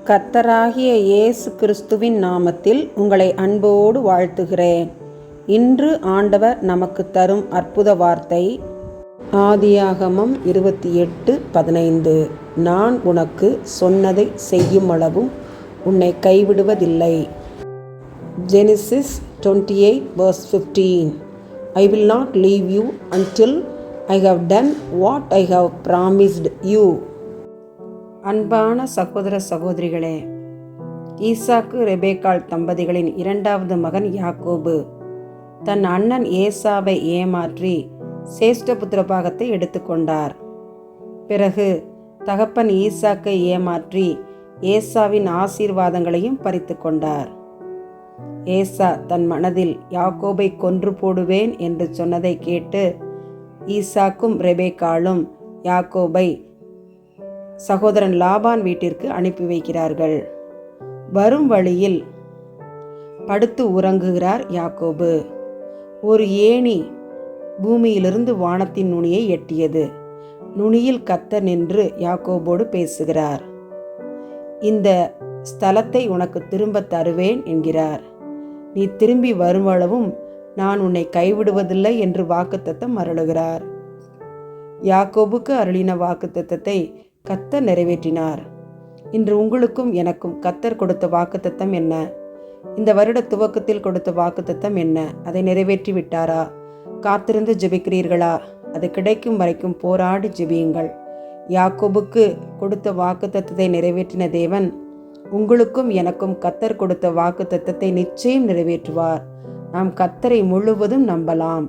கர்த்தராகிய இயேசு கிறிஸ்துவின் நாமத்தில் உங்களை அன்போடு வாழ்த்துகிறேன். இன்று ஆண்டவர் நமக்கு தரும் அற்புத வார்த்தை ஆதியாகமம் 28:15. நான் உனக்கு சொன்னதை செய்யும் அளவும் உன்னை கைவிடுவதில்லை. Genesis 28:15. I will not leave you until I have done what I have promised you. அன்பான சகோதர சகோதரிகளே, ஈசாக்கு ரெபேக்காள் தம்பதிகளின் இரண்டாவது மகன் யாக்கோபு தன் அண்ணன் ஏசாவை ஏமாற்றி சேஷ்டபுத்திர பாகத்தை எடுத்துக்கொண்டார். பிறகு தகப்பன் ஈசாக்கை ஏமாற்றி ஏசாவின் ஆசீர்வாதங்களையும் பறித்து கொண்டார். ஏசா தன் மனதில் யாக்கோபை கொன்று போடுவேன் என்று சொன்னதை கேட்டு ஈசாக்கும் ரெபேக்காளும் யாக்கோபை சகோதரன் லாபான் வீட்டிற்கு அனுப்பி வைக்கிறார்கள். வரும் வழியில் படுத்து உறங்குகிறார் யாக்கோபு. ஒரு ஏணி பூமியிலிருந்து வானத்தின் நுனியை எட்டியது. நுனியில் கர்த்தர் நின்று யாக்கோபோடு பேசுகிறார். இந்த ஸ்தலத்தை உனக்கு திரும்ப தருவேன் என்கிறார். நீ திரும்பி வருமளவும் நான் உன்னை கைவிடுவதில்லை என்று வாக்குத்தத்தம் அருளுகிறார். யாக்கோபுக்கு அருளின வாக்குத்தத்தத்தை கர்த்தர் நிறைவேற்றினார். இன்று உங்களுக்கும் எனக்கும் கர்த்தர் கொடுத்த வாக்குத்தத்தம் என்ன? இந்த வருட துவக்கத்தில் கொடுத்த வாக்குத்தத்தம் என்ன? அதை நிறைவேற்றி விட்டாரா? காத்திருந்து ஜெபிக்கிறீர்களா? அது கிடைக்கும் வரைக்கும் போராடி ஜெபியுங்கள். யாக்கோபுக்கு கொடுத்த வாக்குத்தத்தத்தை நிறைவேற்றின தேவன் உங்களுக்கும் எனக்கும் கர்த்தர் கொடுத்த வாக்குத்தத்தத்தை நிச்சயம் நிறைவேற்றுவார். நாம் கர்த்தரை முழுவதும் நம்பலாம்.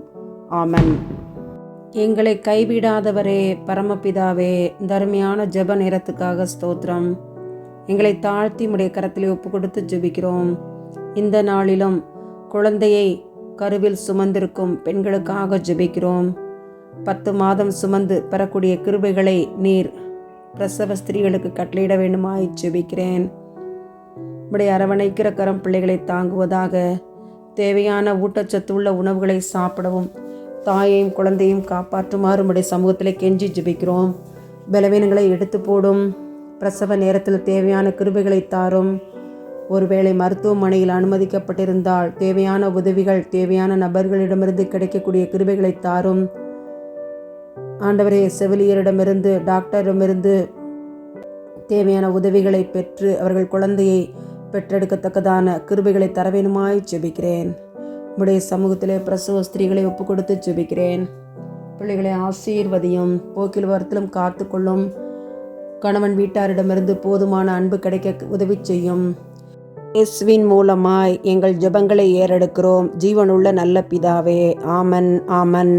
ஆமென். எங்களை கைவிடாதவரே, பரமபிதாவே, தர்மையான ஜெப நேரத்துக்காக ஸ்தோத்திரம். எங்களை தாழ்த்தி உடைய கரத்திலே ஒப்பு கொடுத்து ஜெபிக்கிறோம். இந்த நாளிலும் குழந்தையை கருவில் சுமந்திருக்கும் பெண்களுக்காக ஜெபிக்கிறோம். 10 மாதம் சுமந்து பெறக்கூடிய கிருபைகளை நீர் பிரசவ ஸ்திரீகளுக்கு கட்டளையிட வேண்டுமாய் ஜெபிக்கிறேன். உடைய அரவணைக்கிற கரம் பிள்ளைகளை தாங்குவதாக. தேவையான ஊட்டச்சத்துள்ள உணவுகளை சாப்பிடவும் தாயையும் குழந்தையும் காப்பாற்றுமாறு உடைய சமூகத்தில் கெஞ்சி ஜெபிக்கிறோம். பலவீனங்களை எடுத்து போடும். பிரசவ நேரத்தில் தேவையான கிருபைகளை தாரும். ஒருவேளை மருத்துவமனையில் அனுமதிக்கப்பட்டிருந்தால் தேவையான உதவிகள் தேவையான நபர்களிடமிருந்து கிடைக்கக்கூடிய கிருபைகளை தாரும். ஆண்டவரே, செவிலியரிடமிருந்து டாக்டரிடமிருந்து தேவையான உதவிகளை பெற்று அவர்கள் குழந்தையை பெற்றெடுக்கத்தக்கதான கிருபைகளை தர வேண்டுமாய் ஜெபிக்கிறேன். உடைய சமூகத்திலே பிரசவ ஸ்திரீகளை ஒப்பு கொடுத்து ஜெபிக்கிறேன். பிள்ளைகளை ஆசீர்வதியும். போக்கில் வரத்திலும் காத்து கொள்ளும். கணவன் வீட்டாரிடமிருந்து போதுமான அன்பு கிடைக்க உதவி செய்யும். இயேசுவின் மூலமாய் எங்கள் ஜெபங்களை ஏறெடுக்கிறோம். ஜீவனுள்ள நல்ல பிதாவே. ஆமன், ஆமன்.